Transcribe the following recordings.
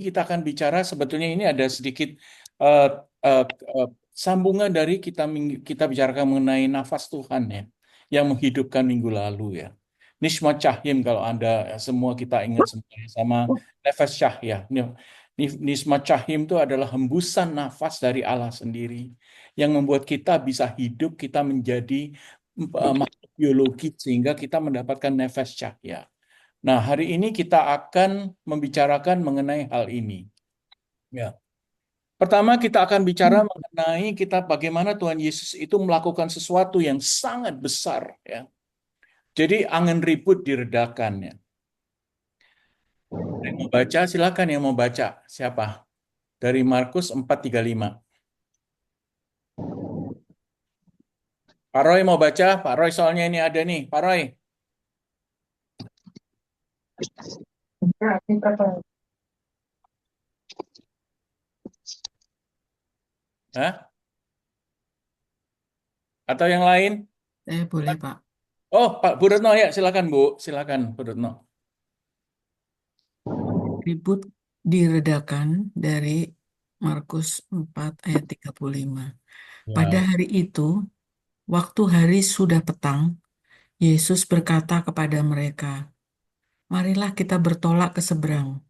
kita akan bicara sebetulnya ini ada sedikit eh, eh, eh, sambungan dari kita bicarakan mengenai nafas Tuhan ya, yang menghidupkan minggu lalu ya. Nishmat Cahim kalau Anda semua kita ingat semuanya sama nafas Cahya. Nishmat Cahim itu adalah hembusan nafas dari Allah sendiri yang membuat kita bisa hidup, kita menjadi makhluk biologi sehingga kita mendapatkan nafas cahya. Nah, hari ini kita akan membicarakan mengenai hal ini. Ya. Pertama, kita akan bicara mengenai bagaimana Tuhan Yesus itu melakukan sesuatu yang sangat besar. Ya. Jadi, angin ribut diredakan. Ya. Yang mau baca, silakan yang mau baca. Siapa? Dari Markus 4:35. Pak Roy mau baca? Pak Roy soalnya ini ada nih. Pak Roy. Hah? Atau yang lain? Boleh, Pak. Oh, Pak Bu Retno ya, silakan Bu. Silakan Bu Retno. Ribut diredakan dari Markus 4 ayat 35. Pada Ya. hari itu, waktu hari sudah petang, Yesus berkata kepada mereka, "Marilah kita bertolak ke seberang."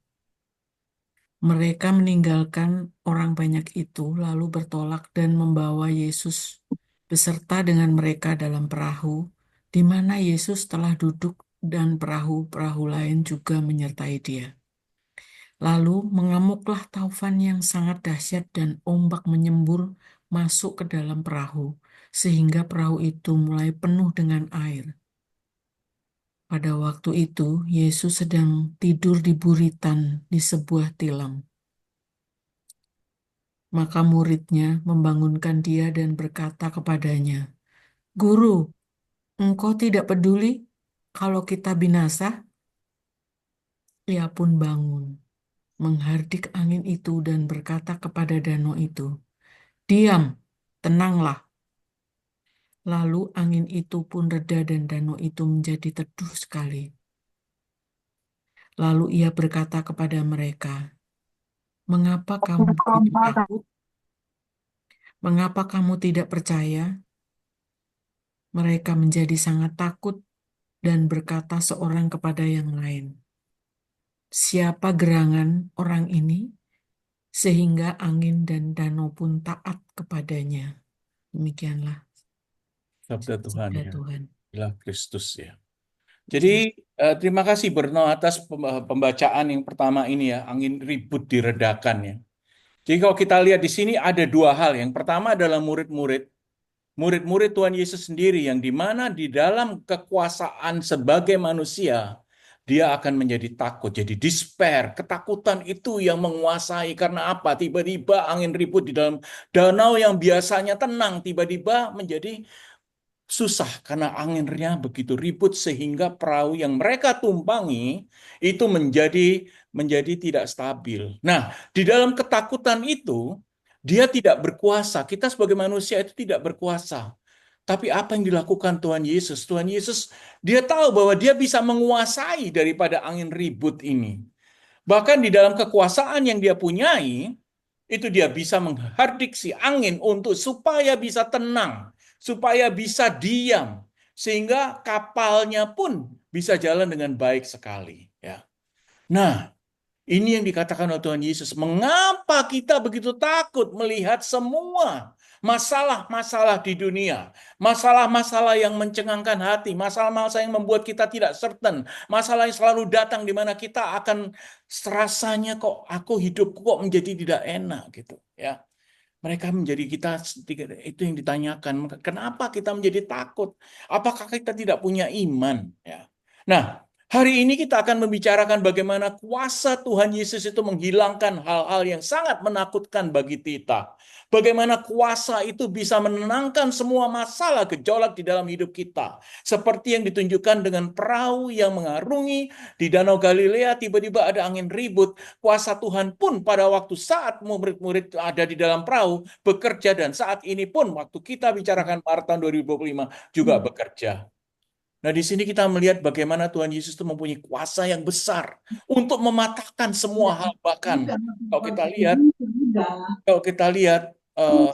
Mereka meninggalkan orang banyak itu, lalu bertolak dan membawa Yesus beserta dengan mereka dalam perahu, di mana Yesus telah duduk dan perahu-perahu lain juga menyertai dia. Lalu mengamuklah taufan yang sangat dahsyat dan ombak menyembur masuk ke dalam perahu, sehingga perahu itu mulai penuh dengan air. Pada waktu itu, Yesus sedang tidur di buritan di sebuah tilam. Maka muridnya membangunkan dia dan berkata kepadanya, "Guru, engkau tidak peduli kalau kita binasa?" Ia pun bangun, menghardik angin itu dan berkata kepada danau itu, "Diam, tenanglah." Lalu angin itu pun reda dan danau itu menjadi teduh sekali. Lalu ia berkata kepada mereka, "Mengapa kamu begitu takut? Mengapa kamu tidak percaya?" Mereka menjadi sangat takut dan berkata seorang kepada yang lain, "Siapa gerangan orang ini sehingga angin dan danau pun taat kepadanya?" Demikianlah Sabda Tuhan sabda ya. Tuhan. Inilah Kristus ya. Ya. Jadi terima kasih Berno atas pembacaan yang pertama ini ya, angin ribut diredakan ya. Jadi kalau kita lihat di sini ada dua hal. Yang pertama adalah murid-murid Tuhan Yesus sendiri yang di mana di dalam kekuasaan sebagai manusia dia akan menjadi takut, jadi despair, ketakutan itu yang menguasai karena apa? Tiba-tiba angin ribut di dalam danau yang biasanya tenang tiba-tiba menjadi susah karena anginnya begitu ribut sehingga perahu yang mereka tumpangi itu menjadi tidak stabil. Nah, di dalam ketakutan itu dia tidak berkuasa. Kita sebagai manusia itu tidak berkuasa. Tapi apa yang dilakukan Tuhan Yesus? Tuhan Yesus dia tahu bahwa dia bisa menguasai daripada angin ribut ini. Bahkan di dalam kekuasaan yang dia punyai, itu dia bisa menghardik si angin untuk supaya bisa tenang, supaya bisa diam, sehingga kapalnya pun bisa jalan dengan baik sekali. Ya. Nah, ini yang dikatakan oleh Tuhan Yesus. Mengapa kita begitu takut melihat semua masalah-masalah di dunia, masalah-masalah yang mencengangkan hati, masalah-masalah yang membuat kita tidak certain, masalah yang selalu datang di mana kita akan serasanya kok aku hidupku kok menjadi tidak enak gitu ya. Mereka menjadi kita itu yang ditanyakan. Kenapa kita menjadi takut? Apakah kita tidak punya iman? Ya. Nah, hari ini kita akan membicarakan bagaimana kuasa Tuhan Yesus itu menghilangkan hal-hal yang sangat menakutkan bagi kita. Bagaimana kuasa itu bisa menenangkan semua masalah gejolak di dalam hidup kita. Seperti yang ditunjukkan dengan perahu yang mengarungi di Danau Galilea, tiba-tiba ada angin ribut. Kuasa Tuhan pun pada waktu saat murid-murid ada di dalam perahu bekerja dan saat ini pun waktu kita bicarakan Maret tahun 2025 juga bekerja. Nah, di sini kita melihat bagaimana Tuhan Yesus itu mempunyai kuasa yang besar untuk mematahkan semua hal. Bahkan kalau kita lihat, kalau kita lihat, eh,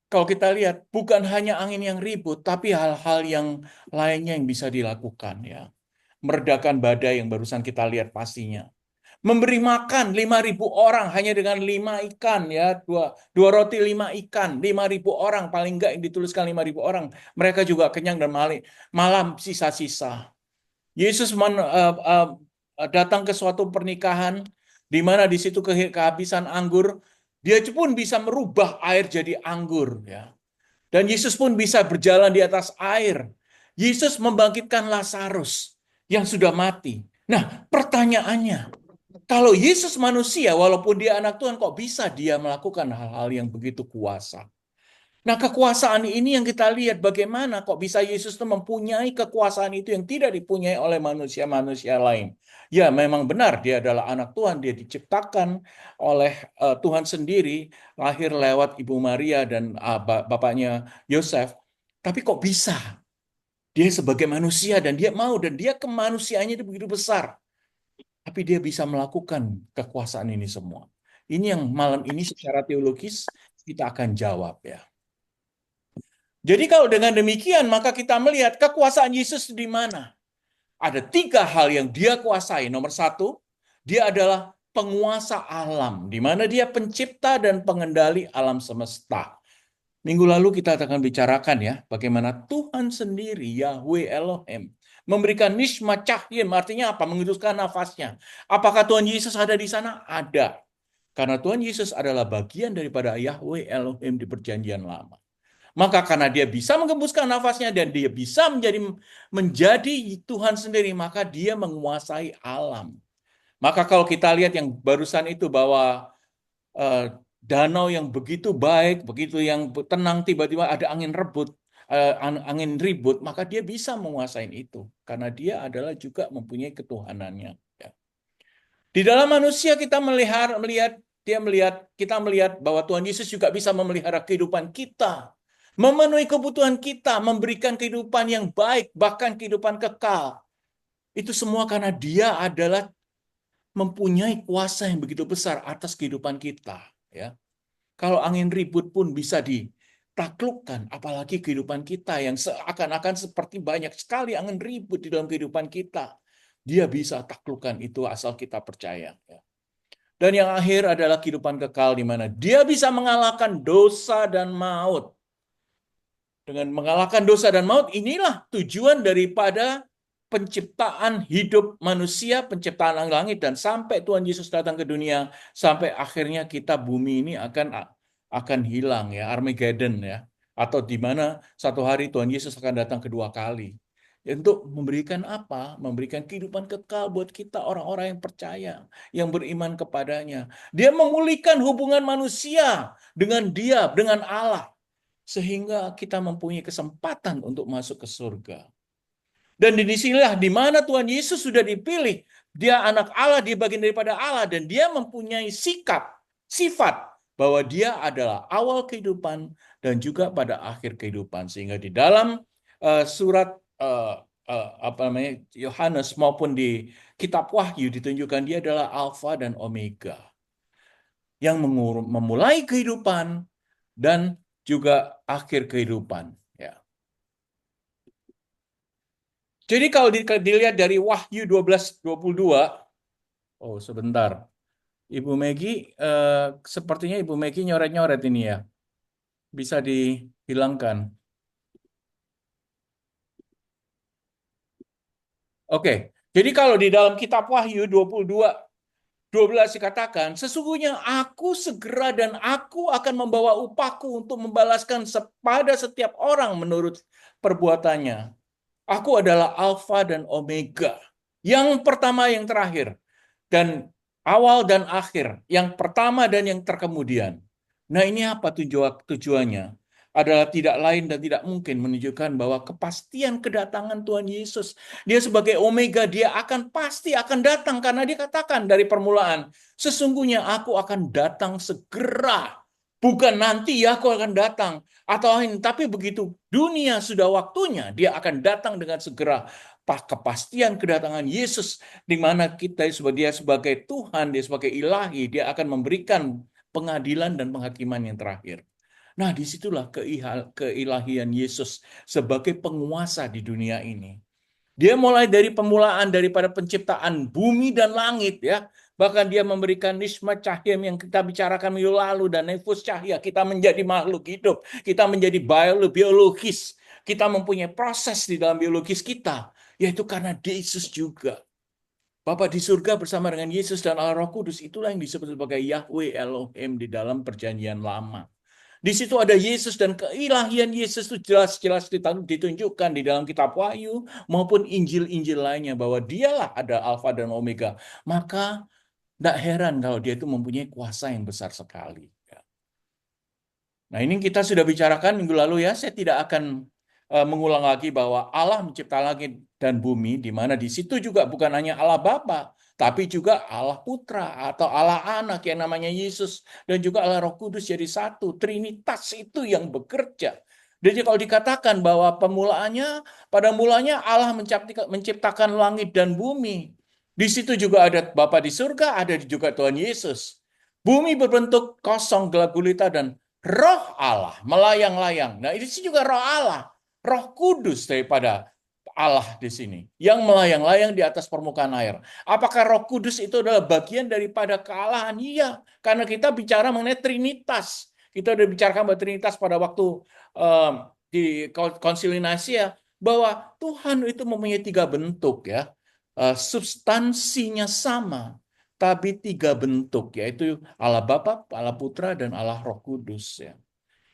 kalau kita lihat, bukan hanya angin yang ribut, tapi hal-hal yang lainnya yang bisa dilakukan ya. Meredakan badai yang barusan kita lihat pastinya. Memberi makan 5.000 orang hanya dengan 5 ikan ya, dua roti 5 ikan, 5.000 orang paling enggak yang dituliskan 5.000 orang. Mereka juga kenyang dan malam sisa-sisa. Yesus datang ke suatu pernikahan di mana di situ kehabisan anggur, dia pun bisa merubah air jadi anggur ya. Dan Yesus pun bisa berjalan di atas air. Yesus membangkitkan Lazarus yang sudah mati. Nah, pertanyaannya, kalau Yesus manusia, walaupun dia anak Tuhan, kok bisa dia melakukan hal-hal yang begitu kuasa? Nah, kekuasaan ini yang kita lihat bagaimana kok bisa Yesus itu mempunyai kekuasaan itu yang tidak dipunyai oleh manusia-manusia lain. Ya, memang benar dia adalah anak Tuhan, dia diciptakan oleh Tuhan sendiri, lahir lewat Ibu Maria dan bapaknya Yosef. Tapi kok bisa dia sebagai manusia dan dia mau dan dia kemanusiaannya itu begitu besar. Tapi dia bisa melakukan kekuasaan ini semua. Ini yang malam ini secara teologis kita akan jawab ya. Jadi kalau dengan demikian maka kita melihat kekuasaan Yesus di mana? Ada 3 hal yang dia kuasai. Nomor 1, dia adalah penguasa alam, di mana dia pencipta dan pengendali alam semesta. Minggu lalu kita akan bicarakan ya, bagaimana Tuhan sendiri, Yahweh Elohim, memberikan nishma cahyim, artinya apa? Menghidupkan nafasnya. Apakah Tuhan Yesus ada di sana? Ada. Karena Tuhan Yesus adalah bagian daripada Yahweh Elohim di perjanjian lama. Maka karena dia bisa menggembuskan nafasnya dan dia bisa menjadi Tuhan sendiri, maka dia menguasai alam. Maka kalau kita lihat yang barusan itu bahwa eh, danau yang begitu baik, begitu yang tenang, tiba-tiba ada angin rebut, angin ribut, maka dia bisa menguasai itu. Karena dia adalah juga mempunyai ketuhanannya. Ya. Di dalam manusia kita melihat bahwa Tuhan Yesus juga bisa memelihara kehidupan kita, memenuhi kebutuhan kita, memberikan kehidupan yang baik, bahkan kehidupan kekal. Itu semua karena Dia adalah mempunyai kuasa yang begitu besar atas kehidupan kita. Ya, kalau angin ribut pun bisa ditaklukkan, apalagi kehidupan kita yang seakan-akan seperti banyak sekali angin ribut di dalam kehidupan kita. Dia bisa taklukkan itu asal kita percaya. Ya. Dan yang akhir adalah kehidupan kekal di mana dia bisa mengalahkan dosa dan maut. Dengan mengalahkan dosa dan maut, inilah tujuan daripada penciptaan hidup manusia, penciptaan langit, dan sampai Tuhan Yesus datang ke dunia, sampai akhirnya kita bumi ini akan hilang ya, Armageddon ya, atau di mana satu hari Tuhan Yesus akan datang kedua kali. Untuk memberikan apa? Memberikan kehidupan kekal buat kita orang-orang yang percaya, yang beriman kepadanya. Dia memulihkan hubungan manusia dengan Dia, dengan Allah, sehingga kita mempunyai kesempatan untuk masuk ke surga. Dan di sinilah di mana Tuhan Yesus sudah dipilih. Dia anak Allah, dia bagian daripada Allah, dan dia mempunyai sifat bahwa dia adalah awal kehidupan dan juga pada akhir kehidupan. Sehingga di dalam surat apa namanya Yohanes maupun di kitab Wahyu ditunjukkan dia adalah Alfa dan Omega yang memulai kehidupan dan juga akhir kehidupan. Ya. Jadi kalau dilihat dari Wahyu 12:22, oh sebentar, Ibu Megi, sepertinya Ibu Megi nyoret-nyoret ini ya, bisa dihilangkan. Oke, jadi kalau di dalam kitab Wahyu 22:12 dikatakan, sesungguhnya aku segera dan aku akan membawa upahku untuk membalaskan pada setiap orang menurut perbuatannya. Aku adalah Alfa dan Omega. Yang pertama, yang terakhir. Dan awal dan akhir. Yang pertama dan yang terkemudian. Nah, ini apa tujuannya? Adalah tidak lain dan tidak mungkin menunjukkan bahwa kepastian kedatangan Tuhan Yesus. Dia sebagai Omega, dia pasti akan datang. Karena dia katakan dari permulaan, sesungguhnya aku akan datang segera. Bukan nanti ya aku akan datang. Tapi begitu dunia sudah waktunya, dia akan datang dengan segera. Kepastian kedatangan Yesus, di mana kita sebagai dia sebagai Tuhan, dia sebagai ilahi, dia akan memberikan pengadilan dan penghakiman yang terakhir. Nah, disitulah keilahian Yesus sebagai penguasa di dunia ini. Dia mulai dari pemulaan daripada penciptaan bumi dan langit ya. Bahkan dia memberikan nisma cahya yang kita bicarakan minggu lalu dan nefus cahya. Kita menjadi makhluk hidup. Kita menjadi biologis. Kita mempunyai proses di dalam biologis kita. Yaitu karena Yesus juga. Bapa di surga bersama dengan Yesus dan Allah Roh Kudus. Itulah yang disebut sebagai Yahweh Elohim di dalam perjanjian lama. Di situ ada Yesus dan keilahian Yesus itu jelas-jelas ditunjukkan di dalam kitab Wahyu maupun Injil-Injil lainnya bahwa dialah ada Alfa dan Omega. Maka tidak heran kalau dia itu mempunyai kuasa yang besar sekali. Nah, ini kita sudah bicarakan minggu lalu ya. Saya tidak akan mengulang lagi bahwa Allah mencipta langit dan bumi, di mana di situ juga bukan hanya Allah Bapa, tapi juga Allah Putra atau Allah Anak yang namanya Yesus dan juga Allah Roh Kudus jadi satu. Trinitas itu yang bekerja. Jadi kalau dikatakan bahwa pada mulanya Allah menciptakan langit dan bumi. Di situ juga ada Bapa di surga, ada juga Tuhan Yesus. Bumi berbentuk kosong, gelap gulita, dan Roh Allah melayang-layang. Nah, ini juga Roh Allah, Roh Kudus daripada Allah di sini yang melayang-layang di atas permukaan air. Apakah Roh Kudus itu adalah bagian daripada kealahan? Iya, karena kita bicara mengenai Trinitas. Kita sudah bicarakan bahwa Trinitas pada waktu di Konsili Nisea bahwa Tuhan itu mempunyai tiga bentuk ya. Substansinya sama, tapi tiga bentuk, yaitu Allah Bapa, Allah Putra, dan Allah Roh Kudus. Ya.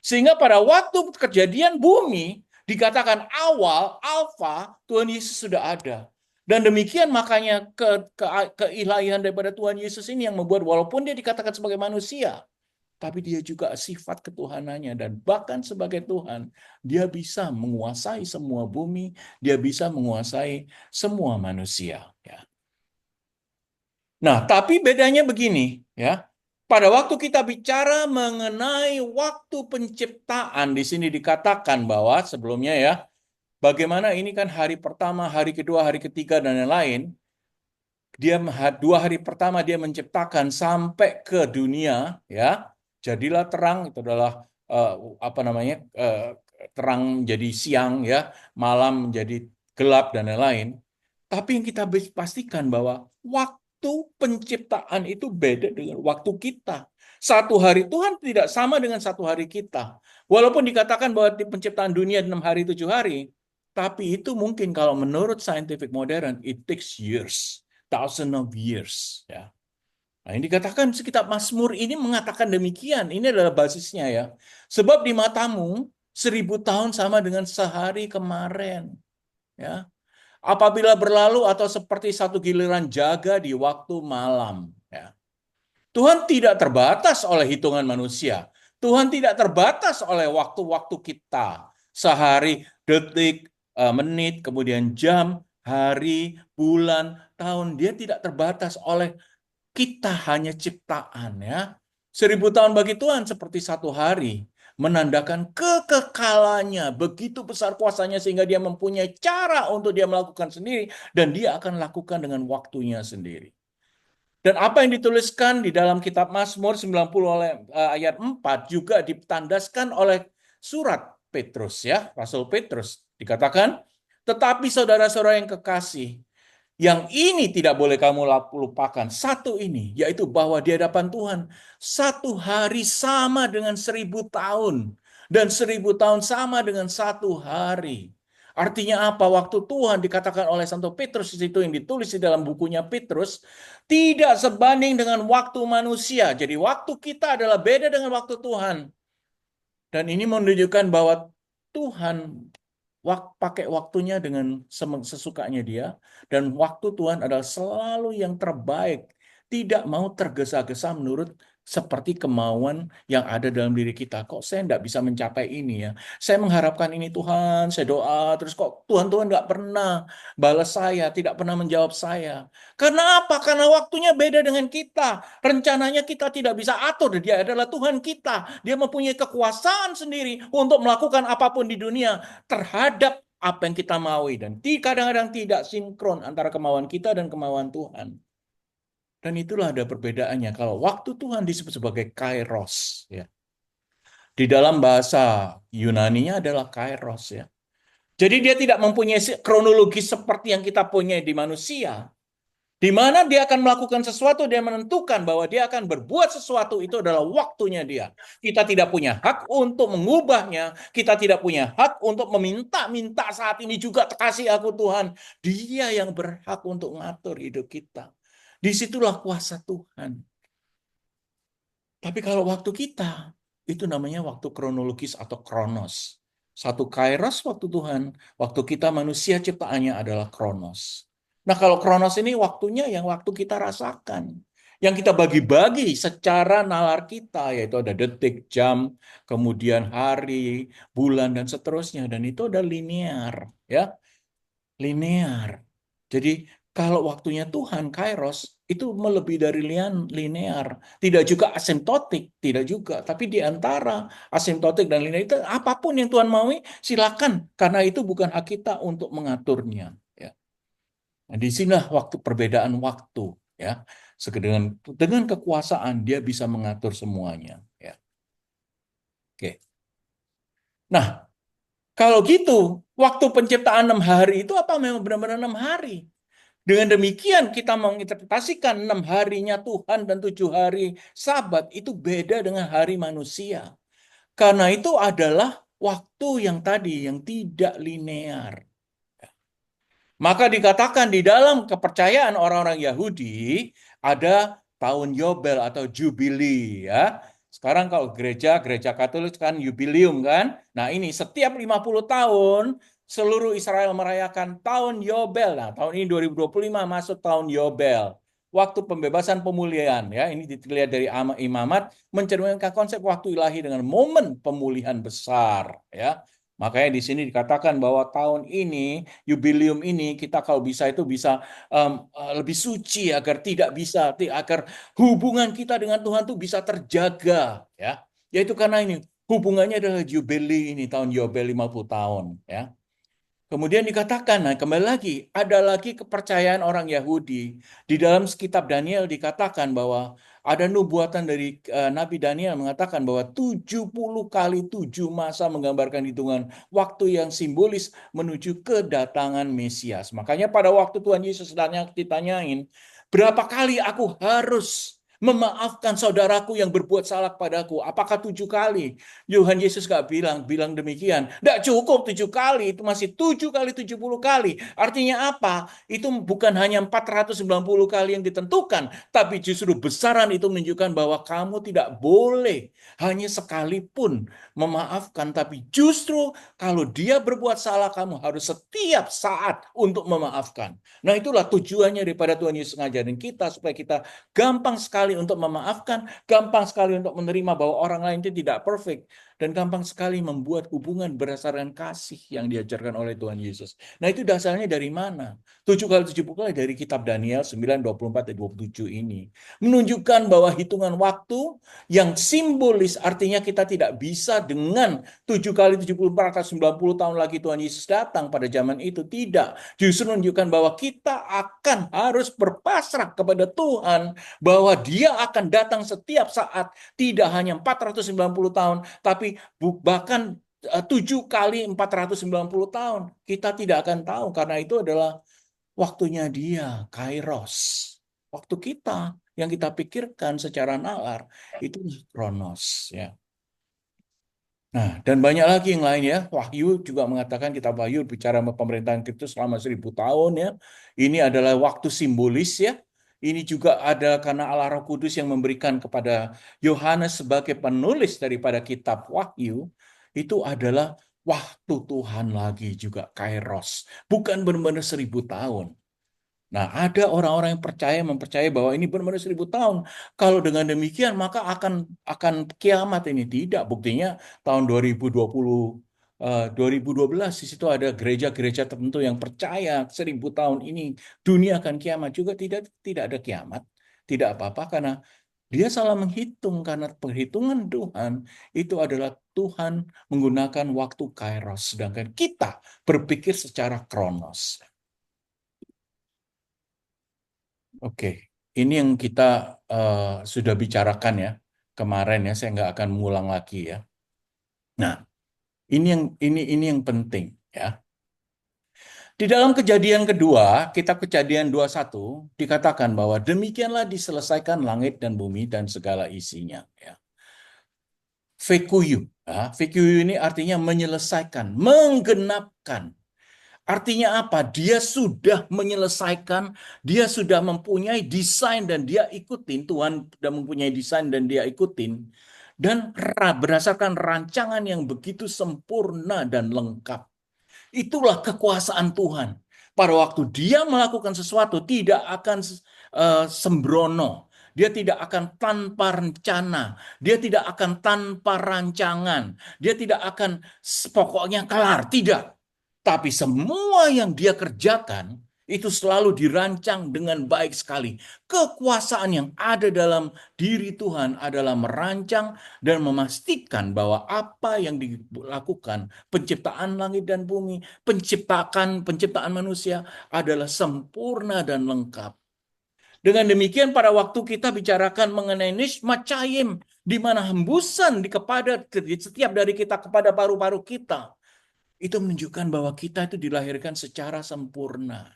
Sehingga pada waktu kejadian bumi, dikatakan awal, alfa, Tuhan Yesus sudah ada. Dan demikian makanya keilahian daripada Tuhan Yesus ini yang membuat walaupun dia dikatakan sebagai manusia, tapi dia juga sifat ketuhanannya. Dan bahkan sebagai Tuhan, dia bisa menguasai semua bumi, dia bisa menguasai semua manusia. Ya. Nah, tapi bedanya begini, ya. Pada waktu kita bicara mengenai waktu penciptaan, di sini dikatakan bahwa sebelumnya ya, bagaimana ini kan hari pertama, hari kedua, hari ketiga, dan lain-lain. Dia 2 hari pertama dia menciptakan sampai ke dunia, ya. Jadilah terang, itu adalah apa namanya, terang jadi siang, ya, malam menjadi gelap dan lain-lain. Tapi yang kita pastikan bahwa waktu penciptaan itu beda dengan waktu kita. Satu hari Tuhan tidak sama dengan satu hari kita. Walaupun dikatakan bahwa di penciptaan dunia 6 hari, 7 hari, tapi itu mungkin kalau menurut scientific modern, it takes years, thousand of years. Ya. Nah, yang dikatakan kitab Mazmur ini mengatakan demikian. Ini adalah basisnya ya. Sebab di matamu 1000 tahun sama dengan sehari kemarin. Ya. Apabila berlalu atau seperti satu giliran jaga di waktu malam. Ya. Tuhan tidak terbatas oleh hitungan manusia. Tuhan tidak terbatas oleh waktu-waktu kita. Sehari, detik, menit, kemudian jam, hari, bulan, tahun. Dia tidak terbatas oleh kita hanya ciptaan ya. 1000 tahun bagi Tuhan seperti satu hari. Menandakan kekekalannya. Begitu besar kuasanya sehingga dia mempunyai cara untuk dia melakukan sendiri. Dan dia akan lakukan dengan waktunya sendiri. Dan apa yang dituliskan di dalam kitab Mazmur 90 ayat 4 juga ditandaskan oleh surat Petrus ya, Rasul Petrus. Dikatakan, tetapi saudara-saudara yang kekasih, yang ini tidak boleh kamu lupakan. Satu ini, yaitu bahwa di hadapan Tuhan, satu hari sama dengan 1000 tahun. Dan 1000 tahun sama dengan satu hari. Artinya apa? Waktu Tuhan dikatakan oleh Santo Petrus di situ yang ditulis di dalam bukunya Petrus, tidak sebanding dengan waktu manusia. Jadi waktu kita adalah beda dengan waktu Tuhan. Dan ini menunjukkan bahwa Tuhan pakai waktunya dengan sesukanya dia, dan waktu Tuhan adalah selalu yang terbaik, tidak mau tergesa-gesa menurut seperti kemauan yang ada dalam diri kita. Kok saya nggak bisa mencapai ini ya? Saya mengharapkan ini Tuhan, saya doa, terus kok Tuhan nggak pernah balas saya, tidak pernah menjawab saya. Karena apa? Karena waktunya beda dengan kita. Rencananya kita tidak bisa atur. Dia adalah Tuhan kita. Dia mempunyai kekuasaan sendiri untuk melakukan apapun di dunia terhadap apa yang kita maui. Dan kadang-kadang tidak sinkron antara kemauan kita dan kemauan Tuhan. Dan itulah ada perbedaannya. Kalau waktu Tuhan disebut sebagai kairos, ya. Di dalam bahasa Yunaninya adalah kairos, ya. Jadi dia tidak mempunyai kronologi seperti yang kita punya di manusia. Di mana dia akan melakukan sesuatu, dia menentukan bahwa dia akan berbuat sesuatu, itu adalah waktunya dia. Kita tidak punya hak untuk mengubahnya, kita tidak punya hak untuk meminta-minta saat ini juga kasih aku Tuhan. Dia yang berhak untuk mengatur hidup kita. Disitulah kuasa Tuhan. Tapi kalau waktu kita, itu namanya waktu kronologis atau kronos. Satu kairos waktu Tuhan, waktu kita manusia ciptaannya adalah kronos. Nah kalau kronos ini waktunya yang waktu kita rasakan. Yang kita bagi-bagi secara nalar kita, yaitu ada detik, jam, kemudian hari, bulan, dan seterusnya. Dan itu ada linear, ya, linear. Jadi kalau waktunya Tuhan, kairos, itu melebihi dari linear. Tidak juga asimptotik, tidak juga. Tapi di antara asimptotik dan linear itu apapun yang Tuhan maui, silakan. Karena itu bukan hak kita untuk mengaturnya. Ya. Nah, di sinilah waktu perbedaan waktu. Ya. Dengan kekuasaan, dia bisa mengatur semuanya. Ya. Oke. Nah, kalau gitu, waktu penciptaan 6 hari itu apa memang benar-benar 6 hari? Dengan demikian kita menginterpretasikan 6 harinya Tuhan dan 7 hari Sabat itu beda dengan hari manusia. Karena itu adalah waktu yang tadi yang tidak linear. Maka dikatakan di dalam kepercayaan orang-orang Yahudi ada tahun Yobel atau Jubili ya. Sekarang kalau gereja Katolik kan jubilium kan. Nah ini setiap 50 tahun seluruh Israel merayakan tahun Yobel. Nah tahun ini 2025 masuk tahun Yobel. Waktu pembebasan pemulihan ya. Ini dilihat dari imamat mencerminkan konsep waktu ilahi dengan momen pemulihan besar ya. Makanya di sini dikatakan bahwa tahun ini, jubilium ini, kita kalau bisa itu bisa lebih suci agar tidak bisa, agar hubungan kita dengan Tuhan itu bisa terjaga. Ya, yaitu karena ini hubungannya adalah jubili ini, tahun Yobel 50 tahun. Ya. Kemudian dikatakan, nah kembali lagi, ada lagi kepercayaan orang Yahudi. Di dalam kitab Daniel dikatakan bahwa ada nubuatan dari Nabi Daniel mengatakan bahwa 70 kali 7 masa menggambarkan hitungan waktu yang simbolis menuju kedatangan Mesias. Makanya pada waktu Tuhan Yesus ditanyain, berapa kali aku harus memaafkan saudaraku yang berbuat salah kepadaku? Apakah 7 kali? Tuhan Yesus gak bilang demikian. Tidak cukup 7 kali, itu masih 7 kali 70 kali. Artinya apa? Itu bukan hanya 490 kali yang ditentukan, tapi justru besaran itu menunjukkan bahwa kamu tidak boleh hanya sekalipun memaafkan, tapi justru kalau dia berbuat salah, kamu harus setiap saat untuk memaafkan. Nah itulah tujuannya daripada Tuhan Yesus ngajarin kita, supaya kita gampang sekali untuk memaafkan, gampang sekali untuk menerima bahwa orang lain itu tidak perfect, dan gampang sekali membuat hubungan berdasarkan kasih yang diajarkan oleh Tuhan Yesus. Nah itu dasarnya dari mana? 7 kali 70 kali dari kitab Daniel 9, 24, dan 27 ini. Menunjukkan bahwa hitungan waktu yang simbolis artinya kita tidak bisa dengan 7 kali 70, 490 tahun lagi Tuhan Yesus datang pada zaman itu. Tidak. Justru menunjukkan bahwa kita akan harus berpasrah kepada Tuhan, bahwa dia akan datang setiap saat, tidak hanya 490 tahun, tapi bahkan 7 kali 490 tahun. Kita tidak akan tahu karena itu adalah waktunya dia, Kairos. Waktu kita yang kita pikirkan secara nalar itu Kronos ya. Nah, dan banyak lagi yang lain ya. Wahyu juga mengatakan, kitab Wahyu bicara pemerintahan Kristus selama 1000 tahun ya. Ini adalah waktu simbolis ya. Ini juga ada karena Allah Roh Kudus yang memberikan kepada Yohanes sebagai penulis daripada kitab Wahyu. Itu adalah waktu Tuhan lagi juga, Kairos. Bukan benar-benar 1000 tahun. Nah, ada orang-orang yang mempercayai bahwa ini benar-benar 1000 tahun. Kalau dengan demikian maka akan kiamat ini. Tidak, buktinya tahun 2020, 2012 di situ ada gereja-gereja tertentu yang percaya 1000 tahun ini dunia akan kiamat juga. Tidak ada kiamat, tidak apa-apa karena dia salah menghitung, karena perhitungan Tuhan itu adalah Tuhan menggunakan waktu kairos, sedangkan kita berpikir secara kronos. Oke, ini yang kita sudah bicarakan ya kemarin ya. Saya nggak akan mengulang lagi ya. Nah, ini yang penting ya. Di dalam kejadian kedua, kita kejadian 21 dikatakan bahwa demikianlah diselesaikan langit dan bumi dan segala isinya. Ya. Vekuyu, ya. Vekuyu ini artinya menyelesaikan, menggenapkan. Artinya apa? Dia sudah menyelesaikan, dia sudah mempunyai desain dan dia ikutin. Tuhan sudah mempunyai desain dan dia ikutin. Dan berdasarkan rancangan yang begitu sempurna dan lengkap. Itulah kekuasaan Tuhan. Pada waktu dia melakukan sesuatu tidak akan sembrono. Dia tidak akan tanpa rencana. Dia tidak akan tanpa rancangan. Dia tidak akan pokoknya kelar. Tidak. Tapi semua yang dia kerjakan itu selalu dirancang dengan baik sekali. Kekuasaan yang ada dalam diri Tuhan adalah merancang dan memastikan bahwa apa yang dilakukan, penciptaan langit dan bumi, penciptaan manusia adalah sempurna dan lengkap. Dengan demikian pada waktu kita bicarakan mengenai nishmat chayim, di mana hembusan kepada setiap dari kita kepada paru-paru kita, itu menunjukkan bahwa kita itu dilahirkan secara sempurna.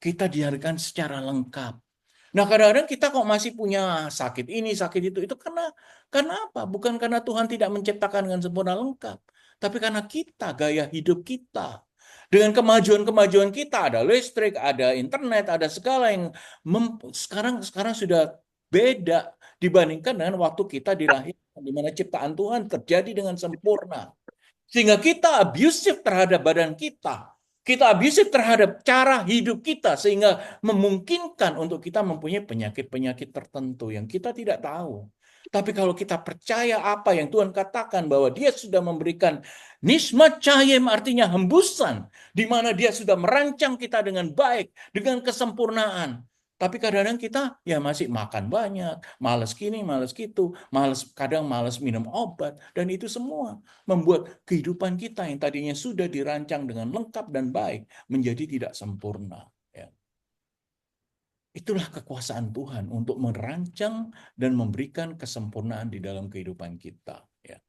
Kita dilahirkan secara lengkap. Nah, kadang-kadang kita kok masih punya sakit ini, sakit itu. Itu karena apa? Bukan karena Tuhan tidak menciptakan dengan sempurna lengkap. Tapi karena kita, gaya hidup kita. Dengan kemajuan-kemajuan kita, ada listrik, ada internet, ada segala yang sekarang sudah beda dibandingkan dengan waktu kita dilahirkan, di mana ciptaan Tuhan terjadi dengan sempurna. Sehingga kita abusive terhadap badan kita. Kita abusive terhadap cara hidup kita. Sehingga memungkinkan untuk kita mempunyai penyakit-penyakit tertentu yang kita tidak tahu. Tapi kalau kita percaya apa yang Tuhan katakan bahwa dia sudah memberikan nismat cahayem, artinya hembusan. Di mana dia sudah merancang kita dengan baik, dengan kesempurnaan. Tapi kadang-kadang kita ya masih makan banyak, males gini, males gitu, kadang males minum obat. Dan itu semua membuat kehidupan kita yang tadinya sudah dirancang dengan lengkap dan baik menjadi tidak sempurna. Ya. Itulah kekuasaan Tuhan untuk merancang dan memberikan kesempurnaan di dalam kehidupan kita. Ya.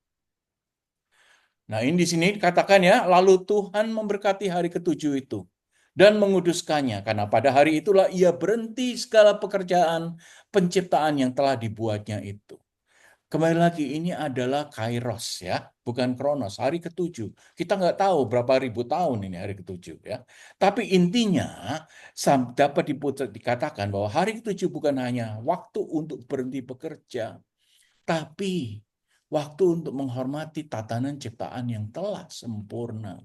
Nah, ini di sini dikatakan ya, lalu Tuhan memberkati hari ketujuh itu dan menguduskannya, karena pada hari itulah ia berhenti segala pekerjaan penciptaan yang telah dibuatnya itu. Kembali lagi, ini adalah kairos ya, bukan kronos, hari ketujuh. Kita nggak tahu berapa ribu tahun ini hari ketujuh ya. Tapi intinya dapat dikatakan bahwa hari ketujuh bukan hanya waktu untuk berhenti bekerja, tapi waktu untuk menghormati tatanan ciptaan yang telah sempurna.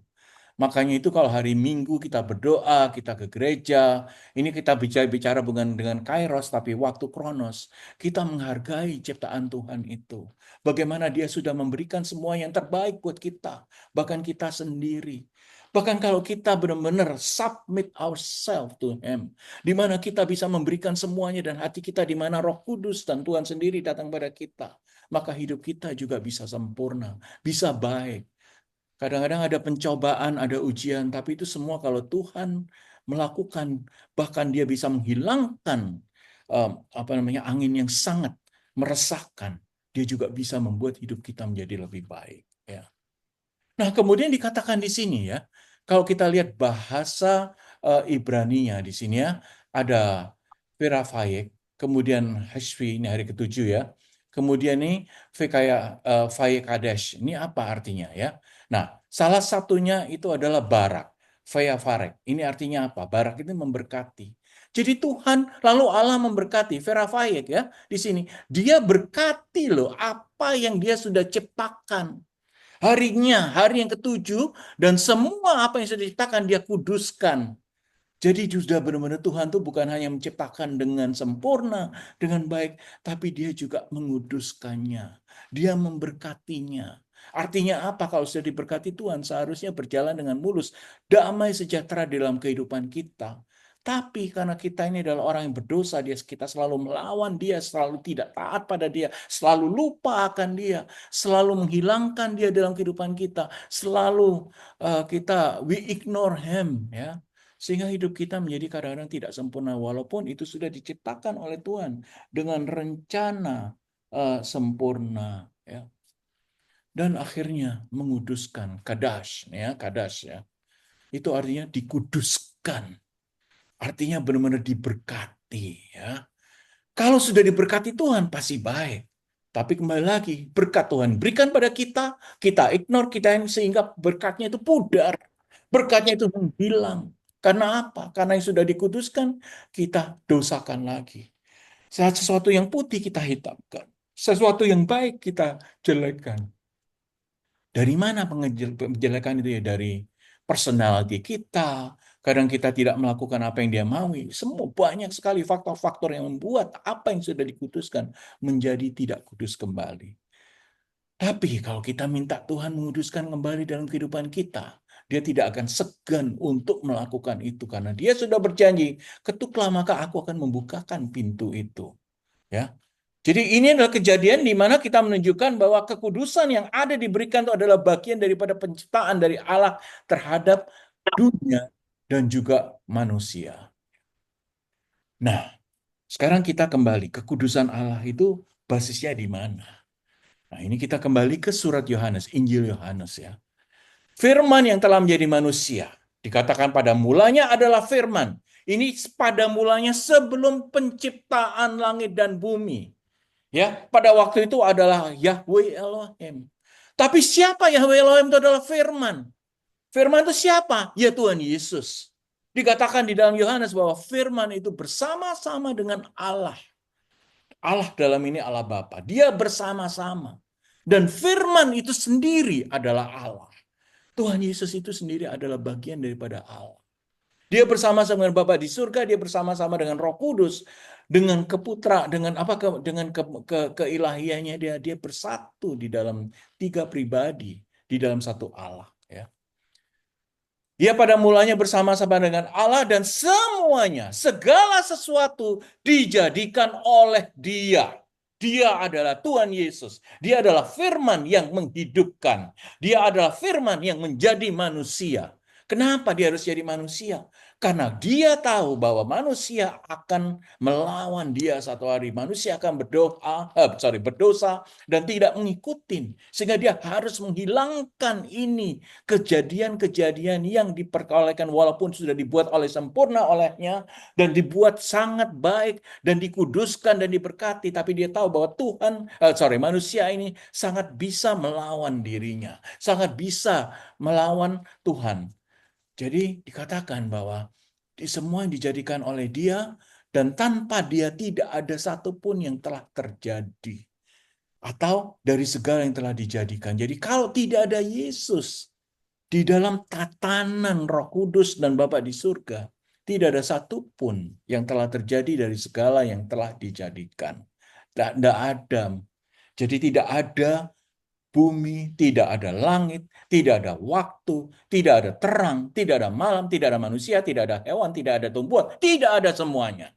Makanya itu kalau hari Minggu kita berdoa, kita ke gereja, ini kita bicara bukan dengan kairos, tapi waktu kronos. Kita menghargai ciptaan Tuhan itu. Bagaimana dia sudah memberikan semua yang terbaik buat kita. Bahkan kita sendiri. Bahkan kalau kita benar-benar submit ourselves to Him. Di mana kita bisa memberikan semuanya dan hati kita di mana Roh Kudus dan Tuhan sendiri datang pada kita. Maka hidup kita juga bisa sempurna, bisa baik. Kadang-kadang ada pencobaan, ada ujian, tapi itu semua kalau Tuhan melakukan, bahkan dia bisa menghilangkan angin yang sangat meresahkan. Dia juga bisa membuat hidup kita menjadi lebih baik. Ya. Nah, kemudian dikatakan di sini ya, kalau kita lihat bahasa Ibraninya di sini ya, ada Verafayek, kemudian Hashvi, ini hari ketujuh ya, kemudian ini Fayek Kadesh, ini apa artinya ya? Nah, salah satunya itu adalah barak, Fayafarek, ini artinya apa? Barak itu memberkati. Jadi Tuhan, lalu Allah memberkati, Verafayek ya, di sini. Dia berkati loh apa yang dia sudah ciptakan. Harinya, hari yang ketujuh, dan semua apa yang sudah diciptakan dia kuduskan. Jadi sudah benar-benar Tuhan tuh bukan hanya menciptakan dengan sempurna, dengan baik, tapi dia juga menguduskannya. Dia memberkatinya. Artinya apa kalau sudah diberkati Tuhan? Seharusnya berjalan dengan mulus, damai sejahtera dalam kehidupan kita. Tapi karena kita ini adalah orang yang berdosa, kita selalu melawan dia, selalu tidak taat pada dia, selalu lupa akan dia, selalu menghilangkan dia dalam kehidupan kita, selalu we ignore him, ya. Sehingga hidup kita menjadi kadang-kadang tidak sempurna walaupun itu sudah diciptakan oleh Tuhan dengan rencana sempurna, ya. Dan akhirnya menguduskan kadash, ya, kadash, ya. Itu artinya dikuduskan. Artinya benar-benar diberkati, ya. Kalau sudah diberkati Tuhan pasti baik. Tapi kembali lagi, berkat Tuhan berikan pada kita ignore kita ini sehingga berkatnya itu pudar. Berkatnya itu menghilang. Karena apa? Karena yang sudah dikuduskan, kita dosakan lagi. Saat sesuatu yang putih kita hitamkan. Sesuatu yang baik kita jelekkan. Dari mana penjelekan itu ya? Dari personality kita. Kadang kita tidak melakukan apa yang dia maui. Semua banyak sekali faktor-faktor yang membuat apa yang sudah dikuduskan menjadi tidak kudus kembali. Tapi kalau kita minta Tuhan menguduskan kembali dalam kehidupan kita, dia tidak akan segan untuk melakukan itu karena dia sudah berjanji, ketuklah maka aku akan membukakan pintu itu. Ya. Jadi ini adalah kejadian di mana kita menunjukkan bahwa kekudusan yang ada diberikan itu adalah bagian daripada penciptaan dari Allah terhadap dunia dan juga manusia. Nah, sekarang kita kembali, kekudusan Allah itu basisnya di mana? Nah, ini kita kembali ke surat Yohanes, Injil Yohanes, ya. Firman yang telah menjadi manusia. Dikatakan pada mulanya adalah firman. Ini pada mulanya sebelum penciptaan langit dan bumi. Ya, pada waktu itu adalah Yahweh Elohim. Tapi siapa Yahweh Elohim itu adalah firman. Firman itu siapa? Ya Tuhan Yesus. Dikatakan di dalam Yohanes bahwa firman itu bersama-sama dengan Allah. Allah dalam ini Allah Bapa. Dia bersama-sama. Dan firman itu sendiri adalah Allah. Tuhan Yesus itu sendiri adalah bagian daripada Allah. Dia bersama-sama dengan Bapa di surga, dia bersama-sama dengan Roh Kudus, dengan keputra, dengan dengan keilahiannya dia bersatu di dalam tiga pribadi, di dalam satu Allah, ya. Dia pada mulanya bersama-sama dengan Allah dan semuanya, segala sesuatu dijadikan oleh Dia. Dia adalah Tuhan Yesus. Dia adalah firman yang menghidupkan. Dia adalah firman yang menjadi manusia. Kenapa dia harus jadi manusia? Karena dia tahu bahwa manusia akan melawan dia satu hari. Manusia akan berdosa dan tidak mengikuti. Sehingga dia harus menghilangkan ini kejadian-kejadian yang diperolehkan walaupun sudah dibuat oleh sempurna olehnya dan dibuat sangat baik dan dikuduskan dan diberkati, tapi dia tahu bahwa manusia ini sangat bisa melawan dirinya, sangat bisa melawan Tuhan. Jadi dikatakan bahwa semua yang dijadikan oleh dia dan tanpa dia tidak ada satupun yang telah terjadi. Atau dari segala yang telah dijadikan. Jadi kalau tidak ada Yesus di dalam tatanan Roh Kudus dan Bapa di surga, tidak ada satupun yang telah terjadi dari segala yang telah dijadikan. Tidak ada. Jadi tidak ada bumi, tidak ada langit, tidak ada waktu, tidak ada terang, tidak ada malam, tidak ada manusia, tidak ada hewan, tidak ada tumbuhan, tidak ada semuanya.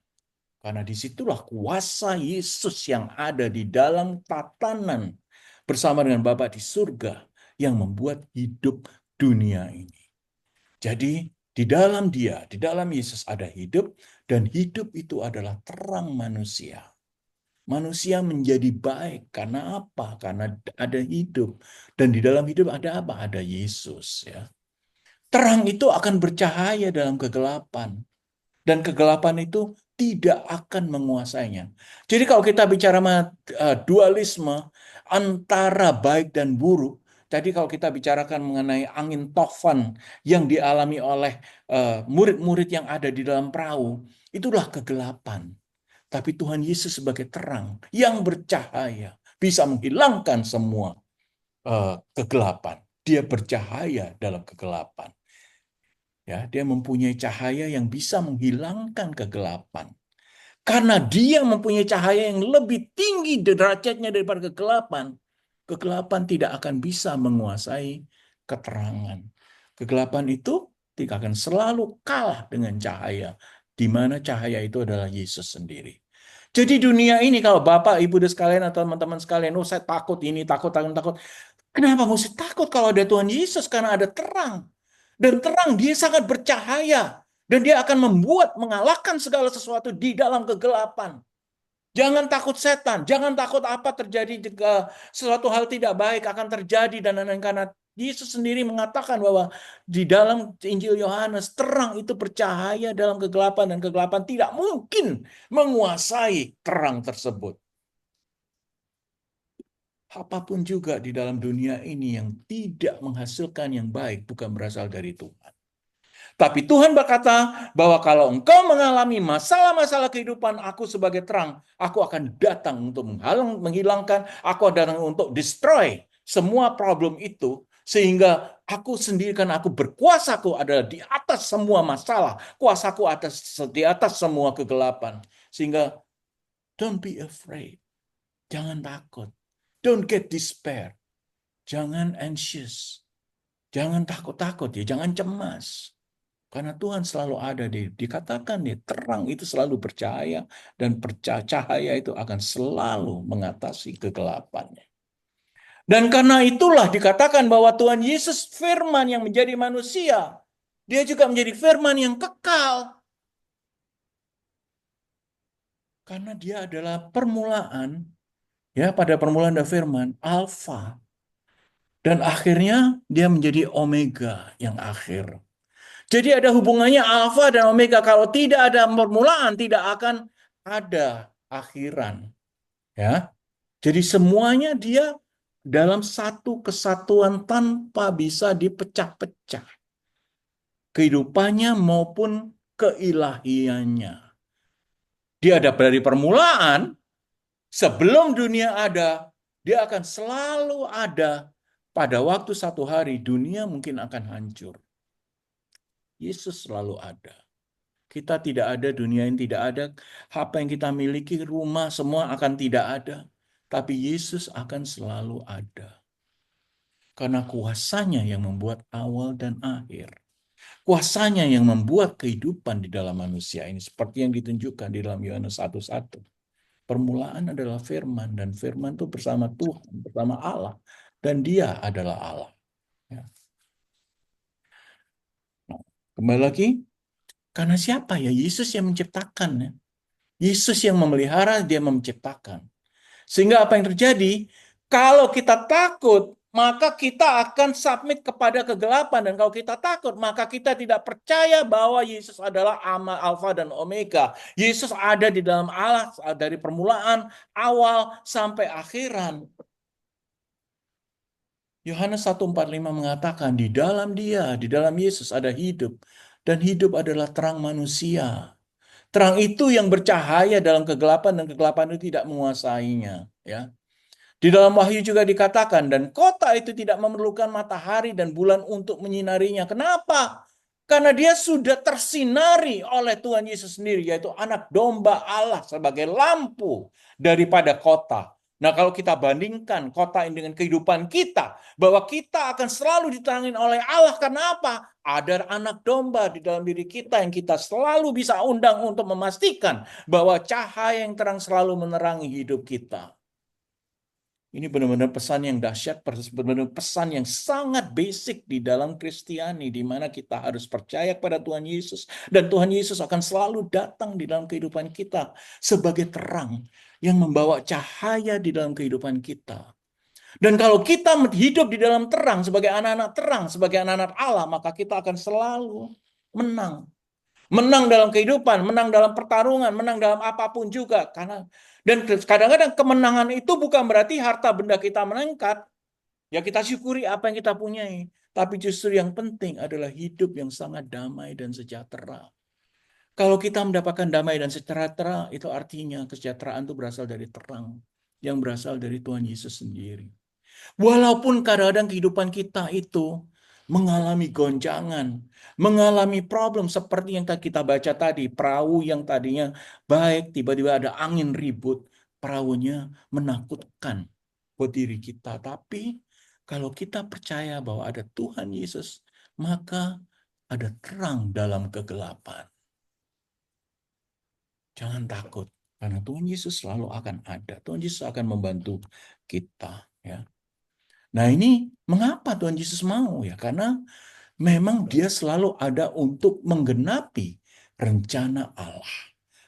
Karena disitulah kuasa Yesus yang ada di dalam tatanan bersama dengan Bapa di surga yang membuat hidup dunia ini. Jadi di dalam Dia, di dalam Yesus ada hidup dan hidup itu adalah terang manusia. Manusia menjadi baik karena apa? Karena ada hidup. Dan di dalam hidup ada apa? Ada Yesus, ya. Terang itu akan bercahaya dalam kegelapan. Dan kegelapan itu tidak akan menguasainya. Jadi kalau kita bicara dualisme antara baik dan buruk, tadi kalau kita bicarakan mengenai angin tofan yang dialami oleh murid-murid yang ada di dalam perahu, itulah kegelapan. Tapi Tuhan Yesus sebagai terang yang bercahaya bisa menghilangkan semua kegelapan. Dia bercahaya dalam kegelapan. Ya, dia mempunyai cahaya yang bisa menghilangkan kegelapan. Karena dia mempunyai cahaya yang lebih tinggi derajatnya daripada kegelapan, kegelapan tidak akan bisa menguasai keterangan. Kegelapan itu tidak akan selalu kalah dengan cahaya, di mana cahaya itu adalah Yesus sendiri. Jadi dunia ini kalau Bapak, Ibu dan sekalian atau teman-teman sekalian, oh saya takut ini, takut, takut, takut. Kenapa mesti takut kalau ada Tuhan Yesus? Karena ada terang. Dan terang dia sangat bercahaya. Dan dia akan membuat mengalahkan segala sesuatu di dalam kegelapan. Jangan takut setan, jangan takut apa terjadi jika sesuatu hal tidak baik akan terjadi dan lain-lain, karena Yesus sendiri mengatakan bahwa di dalam Injil Yohanes terang itu bercahaya dalam kegelapan dan kegelapan tidak mungkin menguasai terang tersebut. Apapun juga di dalam dunia ini yang tidak menghasilkan yang baik bukan berasal dari Tuhan. Tapi Tuhan berkata bahwa kalau engkau mengalami masalah-masalah kehidupan, aku sebagai terang, aku akan datang untuk menghilangkan, aku datang untuk destroy semua problem itu, sehingga aku sendiri kan aku berkuasaku adalah di atas semua masalah, kuasaku di atas semua kegelapan. Sehingga don't be afraid, jangan takut, don't get despair, jangan anxious, jangan takut-takut ya, jangan cemas. Karena Tuhan selalu ada dikatakan nih, terang itu selalu bercahaya dan cahaya itu akan selalu mengatasi kegelapannya. Dan karena itulah dikatakan bahwa Tuhan Yesus firman yang menjadi manusia. Dia juga menjadi firman yang kekal. Karena dia adalah permulaan, ya pada permulaan ada firman, Alfa. Dan akhirnya dia menjadi Omega yang akhir. Jadi ada hubungannya alfa dan omega. Kalau tidak ada permulaan, tidak akan ada akhiran. Ya. Jadi semuanya dia dalam satu kesatuan tanpa bisa dipecah-pecah. Kehidupannya maupun keilahiannya. Dia ada dari permulaan, sebelum dunia ada, dia akan selalu ada. Pada waktu satu hari dunia mungkin akan hancur. Yesus selalu ada. Kita tidak ada, dunia yang tidak ada, apa yang kita miliki, rumah, semua akan tidak ada. Tapi Yesus akan selalu ada. Karena kuasanya yang membuat awal dan akhir. Kuasanya yang membuat kehidupan di dalam manusia ini. Seperti yang ditunjukkan di dalam Yohanes 1:1. Permulaan adalah firman. Dan firman itu bersama Tuhan, bersama Allah. Dan dia adalah Allah. Ya. Nah, kembali lagi, karena siapa ya? Yesus yang menciptakan. Ya. Yesus yang memelihara, dia menciptakan. Sehingga apa yang terjadi? Kalau kita takut, maka kita akan submit kepada kegelapan. Dan kalau kita takut, maka kita tidak percaya bahwa Yesus adalah Alfa dan Omega. Yesus ada di dalam Allah dari permulaan, awal, sampai akhiran. Yohanes 1:45 mengatakan, di dalam dia, di dalam Yesus ada hidup. Dan hidup adalah terang manusia. Terang itu yang bercahaya dalam kegelapan dan kegelapan itu tidak menguasainya. Ya. Di dalam Wahyu juga dikatakan, dan kota itu tidak memerlukan matahari dan bulan untuk menyinarinya. Kenapa? Karena dia sudah tersinari oleh Tuhan Yesus sendiri, yaitu anak domba Allah sebagai lampu daripada kota. Nah, kalau kita bandingkan kota ini dengan kehidupan kita, bahwa kita akan selalu diterangi oleh Allah. Karena apa? Ada anak domba di dalam diri kita yang kita selalu bisa undang untuk memastikan bahwa cahaya yang terang selalu menerangi hidup kita. Ini benar-benar pesan yang dahsyat, benar-benar pesan yang sangat basic di dalam Kristiani, di mana kita harus percaya kepada Tuhan Yesus. Dan Tuhan Yesus akan selalu datang di dalam kehidupan kita sebagai terang yang membawa cahaya di dalam kehidupan kita. Dan kalau kita hidup di dalam terang sebagai anak-anak terang, sebagai anak-anak Allah, maka kita akan selalu menang. Menang dalam kehidupan, menang dalam pertarungan, menang dalam apapun juga. Dan kadang-kadang kemenangan itu bukan berarti harta benda kita meningkat. Ya kita syukuri apa yang kita punyai. Tapi justru yang penting adalah hidup yang sangat damai dan sejahtera. Kalau kita mendapatkan damai dan sejahtera, itu artinya kesejahteraan itu berasal dari terang. Yang berasal dari Tuhan Yesus sendiri. Walaupun kadang-kadang kehidupan kita itu mengalami gonjangan, mengalami problem seperti yang kita baca tadi, perahu yang tadinya baik, tiba-tiba ada angin ribut, perahunya menakutkan buat diri kita. Tapi kalau kita percaya bahwa ada Tuhan Yesus, maka ada terang dalam kegelapan. Jangan takut, karena Tuhan Yesus selalu akan ada. Tuhan Yesus akan membantu kita. Ya. Nah ini mengapa Tuhan Yesus mau? Ya karena memang dia selalu ada untuk menggenapi rencana Allah.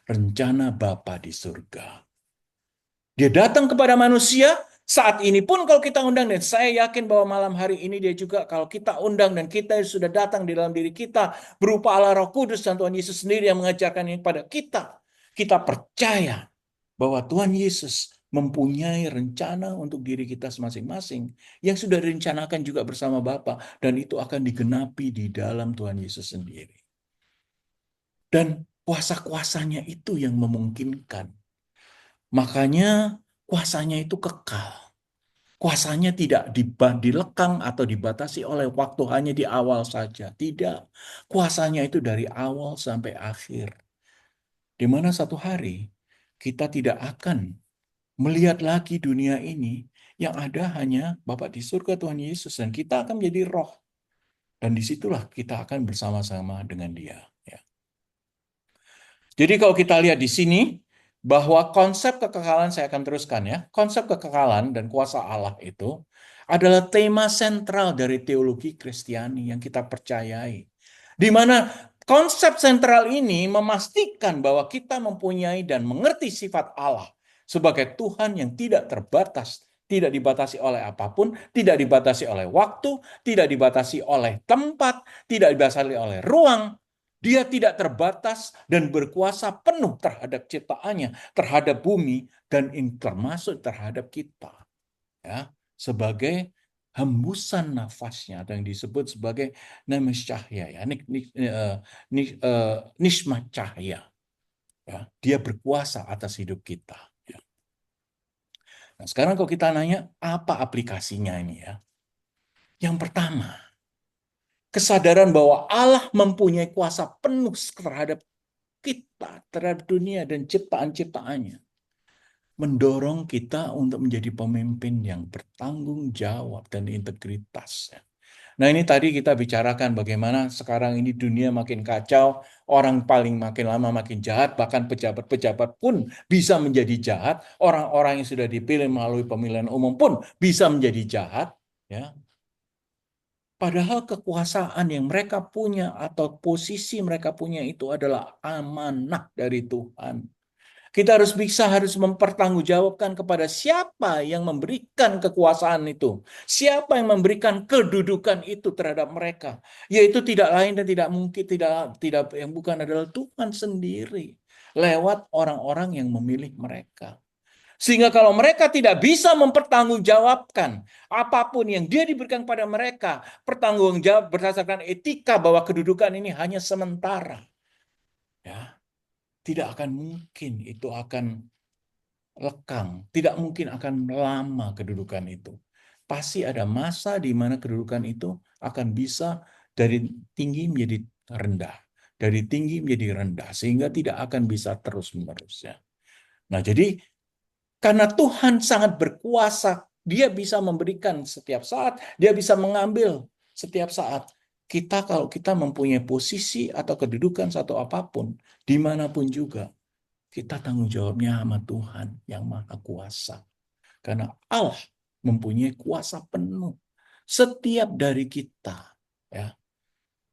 Rencana Bapa di surga. Dia datang kepada manusia, saat ini pun kalau kita undang, dan saya yakin bahwa malam hari ini dia juga kalau kita undang dan kita sudah datang di dalam diri kita, berupa Allah Roh Kudus dan Tuhan Yesus sendiri yang mengajarkan ini pada kita. Kita percaya bahwa Tuhan Yesus mempunyai rencana untuk diri kita masing-masing yang sudah direncanakan juga bersama Bapa, dan itu akan digenapi di dalam Tuhan Yesus sendiri. Dan kuasa-kuasanya itu yang memungkinkan. Makanya kuasanya itu kekal. Kuasanya tidak dilekang atau dibatasi oleh waktu hanya di awal saja. Tidak. Kuasanya itu dari awal sampai akhir. Di mana satu hari kita tidak akan melihat lagi dunia ini, yang ada hanya Bapa di surga Tuhan Yesus, dan kita akan menjadi roh. Dan disitulah kita akan bersama-sama dengan Dia. Ya. Jadi kalau kita lihat di sini, bahwa konsep kekekalan, saya akan teruskan ya, konsep kekekalan dan kuasa Allah itu adalah tema sentral dari teologi Kristiani yang kita percayai. Di mana konsep sentral ini memastikan bahwa kita mempunyai dan mengerti sifat Allah sebagai Tuhan yang tidak terbatas, tidak dibatasi oleh apapun, tidak dibatasi oleh waktu, tidak dibatasi oleh tempat, tidak dibatasi oleh ruang. Dia tidak terbatas dan berkuasa penuh terhadap ciptaannya, terhadap bumi, dan termasuk terhadap kita. Ya, sebagai hembusan nafasnya, atau yang disebut sebagai nemes cahaya, ya, nisma cahaya. Ya, dia berkuasa atas hidup kita. Ya. Nah, sekarang kalau kita nanya, apa aplikasinya ini ya? Yang pertama, kesadaran bahwa Allah mempunyai kuasa penuh terhadap kita, terhadap dunia dan ciptaan-ciptaannya, mendorong kita untuk menjadi pemimpin yang bertanggung jawab dan integritas. Nah ini tadi kita bicarakan bagaimana sekarang ini dunia makin kacau, orang paling makin lama makin jahat, bahkan pejabat-pejabat pun bisa menjadi jahat, orang-orang yang sudah dipilih melalui pemilihan umum pun bisa menjadi jahat. Ya. Padahal kekuasaan yang mereka punya atau posisi mereka punya itu adalah amanah dari Tuhan. Kita harus mempertanggungjawabkan kepada siapa yang memberikan kekuasaan itu. Siapa yang memberikan kedudukan itu terhadap mereka. Yaitu tidak lain dan tidak mungkin, tidak yang bukan adalah Tuhan sendiri. Lewat orang-orang yang memilih mereka. Sehingga kalau mereka tidak bisa mempertanggungjawabkan apapun yang dia diberikan pada mereka, pertanggungjawab berdasarkan etika bahwa kedudukan ini hanya sementara. Ya, tidak akan mungkin itu akan lekang, tidak mungkin akan lama kedudukan itu. Pasti ada masa di mana kedudukan itu akan bisa dari tinggi menjadi rendah, dari tinggi menjadi rendah, sehingga tidak akan bisa terus-menerus. Ya. Nah, jadi karena Tuhan sangat berkuasa, Dia bisa memberikan setiap saat, Dia bisa mengambil setiap saat. Kalau kita mempunyai posisi atau kedudukan satu apapun, dimanapun juga, kita tanggung jawabnya sama Tuhan yang Maha Kuasa. Karena Allah mempunyai kuasa penuh setiap dari kita. Ya.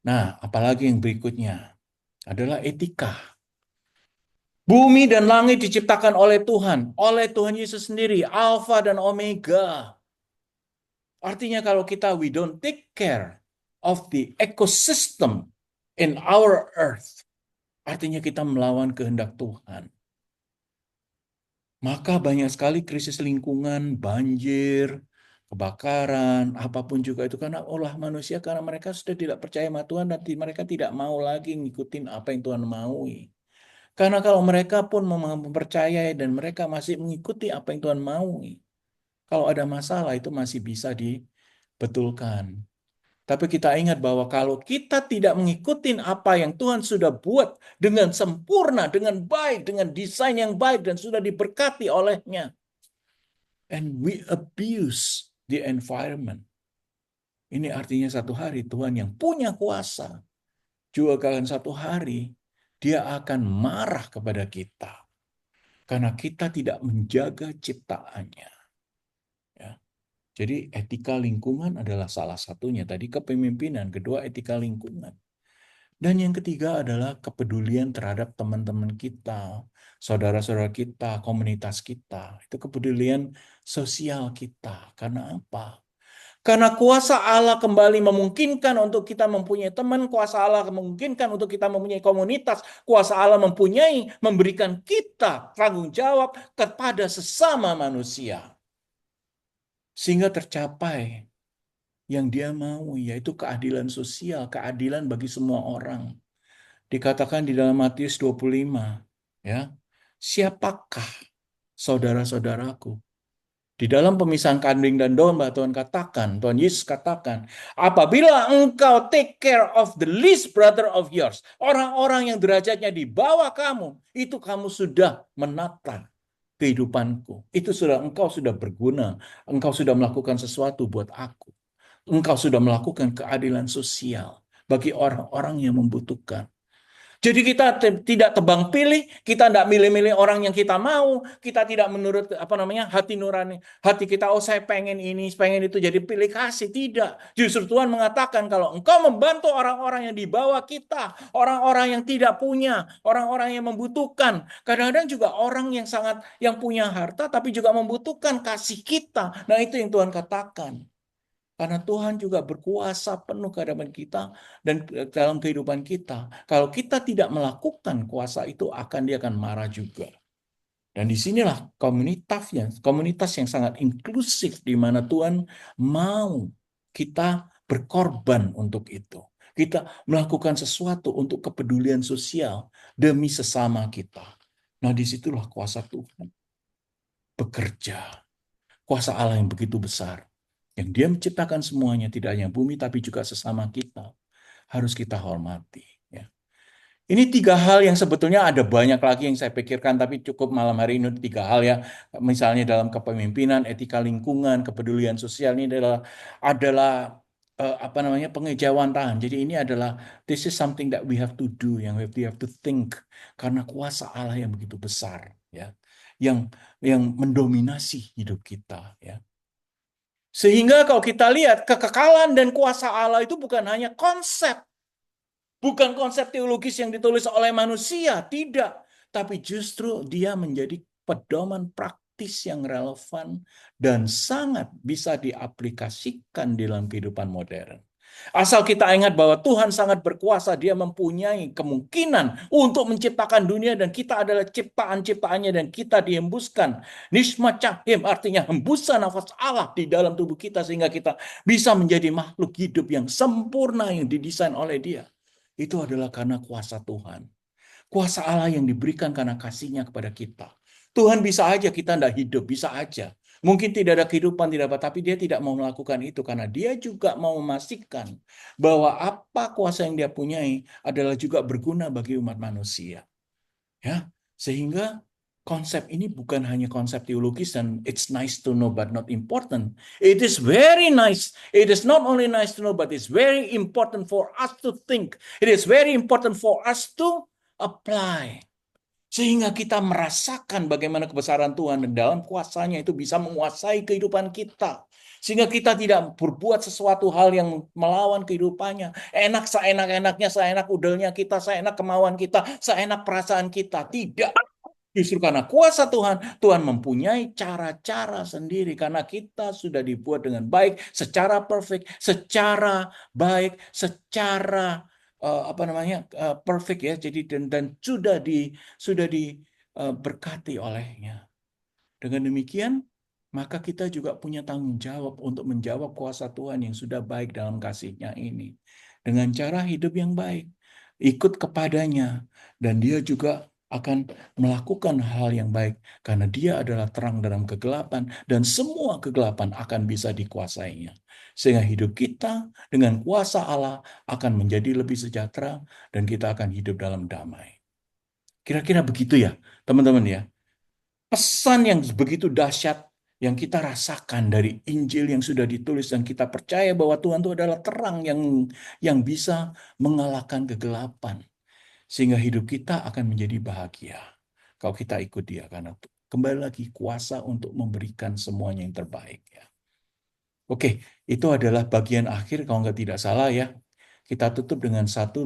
Nah, apalagi yang berikutnya adalah etika. Bumi dan langit diciptakan oleh Tuhan Yesus sendiri, Alfa dan Omega. Artinya kalau kita we don't take care of the ecosystem in our earth, artinya kita melawan kehendak Tuhan. Maka banyak sekali krisis lingkungan, banjir, kebakaran, apapun juga itu karena olah manusia, karena mereka sudah tidak percaya sama Tuhan dan mereka tidak mau lagi ngikutin apa yang Tuhan maui. Karena kalau mereka pun mempercayai dan mereka masih mengikuti apa yang Tuhan maui, kalau ada masalah itu masih bisa dibetulkan. Tapi kita ingat bahwa kalau kita tidak mengikuti apa yang Tuhan sudah buat dengan sempurna, dengan baik, dengan desain yang baik dan sudah diberkati olehnya, and we abuse the environment. Ini artinya satu hari Tuhan yang punya kuasa juga akan satu hari dia akan marah kepada kita karena kita tidak menjaga ciptaannya. Ya. Jadi etika lingkungan adalah salah satunya. Tadi kepemimpinan, kedua etika lingkungan. Dan yang ketiga adalah kepedulian terhadap teman-teman kita, saudara-saudara kita, komunitas kita. Itu kepedulian sosial kita. Karena apa? Karena kuasa Allah kembali memungkinkan untuk kita mempunyai teman, kuasa Allah memungkinkan untuk kita mempunyai komunitas, kuasa Allah memberikan kita tanggung jawab kepada sesama manusia. Sehingga tercapai yang dia mau, yaitu keadilan sosial, keadilan bagi semua orang. Dikatakan di dalam Matius 25, ya, siapakah saudara-saudaraku? Di dalam pemisahan kambing dan domba, Tuhan Yesus katakan, apabila engkau take care of the least brother of yours, orang-orang yang derajatnya di bawah kamu, itu kamu sudah menata kehidupanku. Itu engkau sudah berguna, engkau sudah melakukan sesuatu buat aku. Engkau sudah melakukan keadilan sosial bagi orang-orang yang membutuhkan. Jadi kita tidak tebang pilih, kita tidak milih-milih orang yang kita mau, kita tidak menurut hati nurani, hati kita, oh saya pengen ini, pengen itu, jadi pilih kasih. Tidak. Justru Tuhan mengatakan kalau engkau membantu orang-orang yang di bawah kita, orang-orang yang tidak punya, orang-orang yang membutuhkan, kadang-kadang juga orang yang punya harta tapi juga membutuhkan kasih kita. Nah itu yang Tuhan katakan. Karena Tuhan juga berkuasa penuh kehadapan kita dan dalam kehidupan kita. Kalau kita tidak melakukan kuasa itu, dia akan marah juga. Dan disinilah komunitas yang sangat inklusif di mana Tuhan mau kita berkorban untuk itu. Kita melakukan sesuatu untuk kepedulian sosial demi sesama kita. Nah disitulah kuasa Tuhan bekerja. Kuasa Allah yang begitu besar. Yang dia menciptakan semuanya, tidak hanya bumi, tapi juga sesama kita. Harus kita hormati. Ya. Ini 3 hal yang sebetulnya ada banyak lagi yang saya pikirkan, tapi cukup malam hari ini 3 hal ya. Misalnya dalam kepemimpinan, etika lingkungan, kepedulian sosial ini adalah pengejauhan. Jadi ini adalah this is something that we have to do, yang we have to think, karena kuasa Allah yang begitu besar, ya, yang mendominasi hidup kita, ya. Sehingga kalau kita lihat kekekalan dan kuasa Allah itu bukan hanya konsep. Bukan konsep teologis yang ditulis oleh manusia, tidak. Tapi justru dia menjadi pedoman praktis yang relevan dan sangat bisa diaplikasikan dalam kehidupan modern. Asal kita ingat bahwa Tuhan sangat berkuasa, dia mempunyai kemungkinan untuk menciptakan dunia dan kita adalah ciptaan-ciptaannya dan kita dihembuskan. Nishma cahim artinya hembusan nafas Allah di dalam tubuh kita sehingga kita bisa menjadi makhluk hidup yang sempurna yang didesain oleh dia. Itu adalah karena kuasa Tuhan. Kuasa Allah yang diberikan karena kasihnya kepada kita. Tuhan bisa aja kita tidak hidup, bisa aja. Mungkin tidak ada kehidupan, tidak apa, tapi dia tidak mau melakukan itu karena dia juga mau memastikan bahwa apa kuasa yang dia punyai adalah juga berguna bagi umat manusia. Ya, sehingga konsep ini bukan hanya konsep teologis dan it's nice to know but not important. It is very nice. It is not only nice to know but it's very important for us to think. It is very important for us to apply. Sehingga kita merasakan bagaimana kebesaran Tuhan dan dalam kuasanya itu bisa menguasai kehidupan kita. Sehingga kita tidak berbuat sesuatu hal yang melawan kehidupannya. Enak seenak-enaknya, seenak udelnya kita, seenak kemauan kita, seenak perasaan kita. Tidak. Justru karena kuasa Tuhan, Tuhan mempunyai cara-cara sendiri. Karena kita sudah dibuat dengan baik, secara perfect, secara baik, secara perfect ya. Jadi dan sudah diberkati olehnya. Dengan demikian, maka kita juga punya tanggung jawab untuk menjawab kuasa Tuhan yang sudah baik dalam kasih-Nya ini. Dengan cara hidup yang baik, ikut kepadanya, dan dia juga akan melakukan hal yang baik karena dia adalah terang dalam kegelapan dan semua kegelapan akan bisa dikuasainya. Sehingga hidup kita dengan kuasa Allah akan menjadi lebih sejahtera dan kita akan hidup dalam damai. Kira-kira begitu ya, teman-teman ya. Pesan yang begitu dahsyat yang kita rasakan dari Injil yang sudah ditulis dan kita percaya bahwa Tuhan itu adalah terang yang bisa mengalahkan kegelapan. Sehingga hidup kita akan menjadi bahagia. Kalau kita ikut dia, karena kembali lagi kuasa untuk memberikan semuanya yang terbaik. Ya. Oke, itu adalah bagian akhir kalau nggak tidak salah ya. Kita tutup dengan satu